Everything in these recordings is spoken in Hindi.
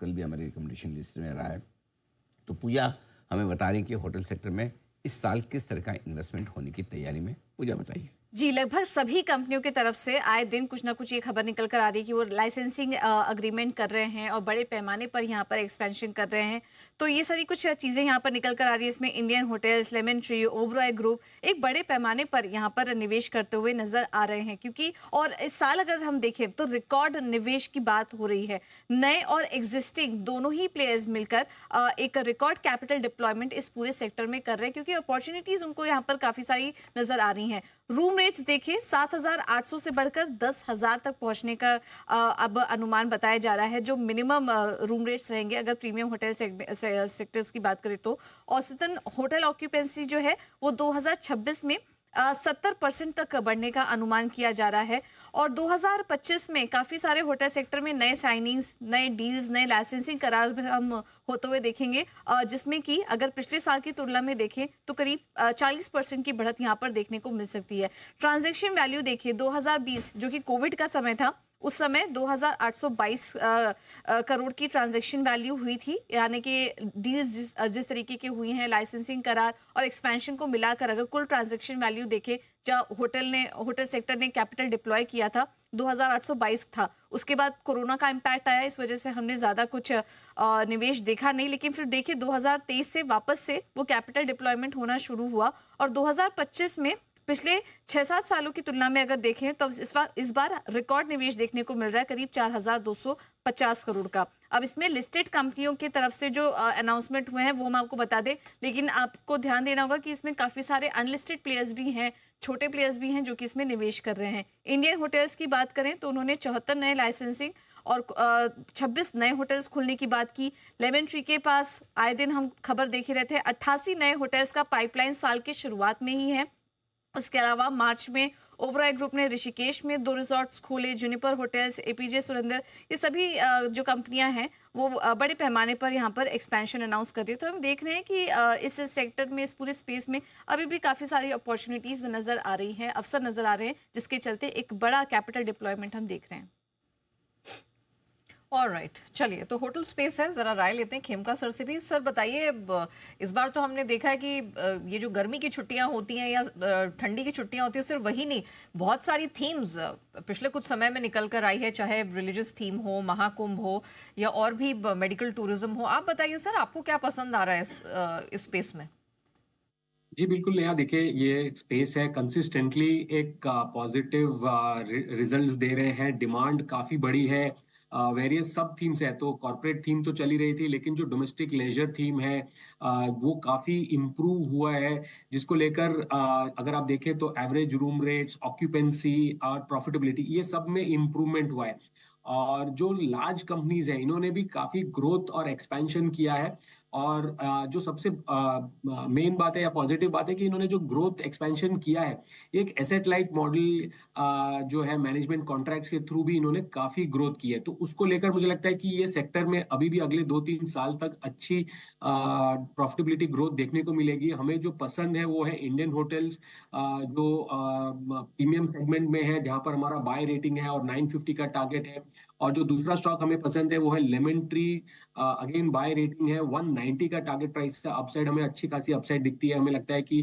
कल भी हमारी रिकमेंडेशन लिस्ट में रहा है। तो पूजा हमें बता रही हैं कि होटल सेक्टर में इस साल किस तरह का इन्वेस्टमेंट होने की तैयारी में। पूजा बताइए। जी, लगभग सभी कंपनियों की तरफ से आए दिन कुछ ना कुछ ये खबर निकल कर आ रही है कि वो लाइसेंसिंग अग्रीमेंट कर रहे हैं और बड़े पैमाने पर यहाँ पर एक्सपेंशन कर रहे हैं। तो ये सारी कुछ चीज़ें यहाँ पर निकल कर आ रही है। इसमें Indian hotels, lemon tree, Oberoi group एक बड़े पैमाने पर यहाँ पर निवेश करते हुए नजर आ रहे हैं, क्योंकि और इस साल अगर हम देखें तो रिकॉर्ड निवेश की बात हो रही है। नए और एग्जिस्टिंग दोनों ही प्लेयर्स मिलकर एक रिकॉर्ड कैपिटल डिप्लॉयमेंट इस पूरे सेक्टर में कर रहे हैं, क्योंकि अपॉर्चुनिटीज उनको यहाँ पर काफ़ी सारी नजर आ रही हैं। रूम रेट्स देखिए 7,800 से बढ़कर 10,000 तक पहुंचने का अब अनुमान बताया जा रहा है, जो मिनिमम रूम रेट्स रहेंगे। अगर प्रीमियम होटल सेक्टर्स की बात करें तो औसतन होटल ऑक्यूपेंसी जो है वो 2026 में 70% तक बढ़ने का अनुमान किया जा रहा है। और 2025 में काफ़ी सारे होटल सेक्टर में नए साइनिंग्स, नए डील्स, नए लाइसेंसिंग करार भी हम होते हुए देखेंगे, जिसमें कि अगर पिछले साल की तुलना में देखें तो करीब 40% की बढ़त यहाँ पर देखने को मिल सकती है। ट्रांजैक्शन वैल्यू देखिए 2020 जो कि कोविड का समय था, उस समय 2,822 करोड़ की ट्रांजैक्शन वैल्यू हुई थी। यानी कि डील्स जिस तरीके की हुई हैं, लाइसेंसिंग करार और एक्सपेंशन को मिलाकर अगर कुल ट्रांजैक्शन वैल्यू देखें जहाँ होटल सेक्टर ने कैपिटल डिप्लॉय किया था 2,822 था। उसके बाद कोरोना का इम्पैक्ट आया, इस वजह से हमने ज़्यादा कुछ निवेश देखा नहीं। लेकिन फिर देखिए 2023 से वापस से वो कैपिटल डिप्लॉयमेंट होना शुरू हुआ और 2025 में पिछले 6-7 सालों की तुलना में अगर देखें तो इस बार रिकॉर्ड निवेश देखने को मिल रहा है करीब 4,250 करोड़ का। अब इसमें लिस्टेड कंपनियों की तरफ से जो अनाउंसमेंट हुए हैं वो हम आपको बता दें, लेकिन आपको ध्यान देना होगा कि इसमें काफ़ी सारे अनलिस्टेड प्लेयर्स भी हैं, छोटे प्लेयर्स भी हैं जो कि इसमें निवेश कर रहे हैं। इंडियन होटल्स की बात करें तो उन्होंने 74 नए लाइसेंसिंग और 26 नए होटल्स खुलने की बात की। लेमन ट्री के पास आए दिन हम खबर देख ही रहे थे 88 नए होटल्स का पाइपलाइन साल की शुरुआत में ही है। उसके अलावा मार्च में ओबरॉय ग्रुप ने ऋषिकेश में 2 रिजॉर्ट्स खोले, जुनिपर होटल्स, एपीजे सुरेंद्र, ये सभी जो कंपनियां हैं वो बड़े पैमाने पर यहाँ पर एक्सपेंशन अनाउंस कर रही है। तो हम देख रहे हैं कि इस सेक्टर में, इस पूरे स्पेस में अभी भी काफ़ी सारी अपॉर्चुनिटीज़ नज़र आ रही हैं, अवसर नज़र आ रहे हैं, जिसके चलते एक बड़ा कैपिटल डिप्लॉयमेंट हम देख रहे हैं। ऑलराइट, चलिए तो होटल स्पेस है, ज़रा राय लेते हैं खेमका सर से भी। सर बताइए, इस बार तो हमने देखा है कि ये जो गर्मी की छुट्टियां होती हैं या ठंडी की छुट्टियां होती हैं, सिर्फ वही नहीं, बहुत सारी थीम्स पिछले कुछ समय में निकल कर आई है, चाहे रिलीजियस थीम हो, महाकुंभ हो या और भी मेडिकल टूरिज्म हो। आप बताइए सर, आपको क्या पसंद आ रहा है इस स्पेस में? जी बिल्कुल नया। देखिए ये स्पेस है, कंसिस्टेंटली एक पॉजिटिव रिजल्ट्स दे रहे हैं, डिमांड काफी बड़ी है। वेरियस सब थीम्स है, तो कॉर्पोरेट थीम तो चली रही थी, लेकिन जो डोमेस्टिक लेजर थीम है वो काफी इम्प्रूव हुआ है, जिसको लेकर अगर आप देखें तो एवरेज रूम रेट्स, ऑक्यूपेंसी और प्रॉफिटेबिलिटी, ये सब में इम्प्रूवमेंट हुआ है। और जो लार्ज कंपनीज हैं इन्होंने भी काफी ग्रोथ और एक्सपेंशन किया है। और जो सबसे मेन बात है या पॉजिटिव बात है कि इन्होंने जो ग्रोथ एक्सपेंशन किया है, एक एसेट लाइट मॉडल जो है मैनेजमेंट कॉन्ट्रैक्ट्स के थ्रू भी इन्होंने काफी ग्रोथ की है। तो उसको लेकर मुझे लगता है कि ये सेक्टर में अभी भी अगले 2-3 साल तक अच्छी प्रॉफिटेबिलिटी ग्रोथ देखने को मिलेगी। हमें जो पसंद है वो है इंडियन होटल्स, जो प्रीमियम सेगमेंट में है, जहां पर हमारा बाय रेटिंग है और 950 का टारगेट है। और जो दूसरा स्टॉक हमें पसंद है वो है lemon tree, again by rating है, 190 का टारगेट प्राइस है। अपसाइड हमें अच्छी खासी अपसाइड दिखती है। हमें लगता है कि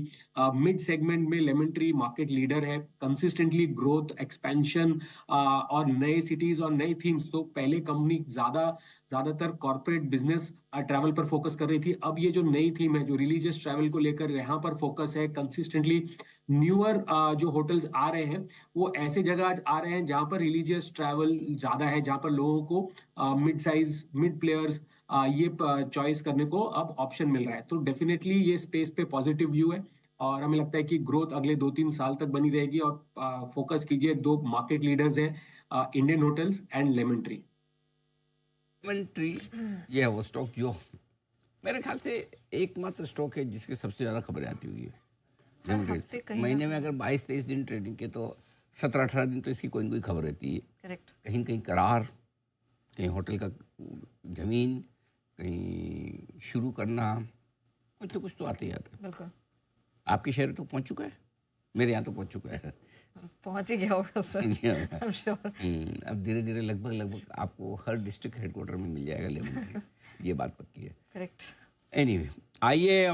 मिड सेगमेंट में लेमन ट्री मार्केट लीडर है, कंसिस्टेंटली ग्रोथ, एक्सपेंशन और नए सिटीज और नई थीम्स। तो पहले कंपनी ज्यादातर कॉर्पोरेट बिजनेस ट्रैवल पर फोकस कर रही थी, अब ये जो नई थीम है जो रिलीजियस ट्रैवल को लेकर यहाँ पर फोकस है। कंसिस्टेंटली न्यूअर जो होटल्स आ रहे हैं वो ऐसे जगह आ रहे हैं जहां पर रिलीजियस ट्रैवल ज्यादा है, जहां पर लोगों को मिड साइज, मिड प्लेयर्स ये चॉइस करने को अब ऑप्शन मिल रहा है। तो डेफिनेटली ये स्पेस पे पॉजिटिव व्यू है और हमें लगता है कि ग्रोथ अगले 2-3 साल तक बनी रहेगी। और फोकस कीजिए, दो मार्केट लीडर्स हैं, Indian hotels and lemon tree. Lemon tree ये है वो स्टॉक जो मेरे ख्याल से एकमात्र स्टॉक है जिसकी सबसे ज़्यादा खबरें आती होगी। महीने में अगर 22-23 दिन ट्रेडिंग के तो 17-18 दिन तो इसकी कोई न कोई खबर रहती है। करेक्ट। कहीं न कहीं करार, कहीं होटल का जमीन, कहीं शुरू करना, कुछ तो आते ही आता है। बिल्कुल। आपके शहर तो पहुंच चुका है, मेरे यहाँ तो पहुंच चुका है। पहुंच ही गया होगा सर, आई एम श्योर। अब धीरे धीरे लगभग आपको हर डिस्ट्रिक्ट हेडक्वार्टर में मिल जाएगा लेमन ट्री, ये बात पक्की है। करेक्ट। एनीवे, आइए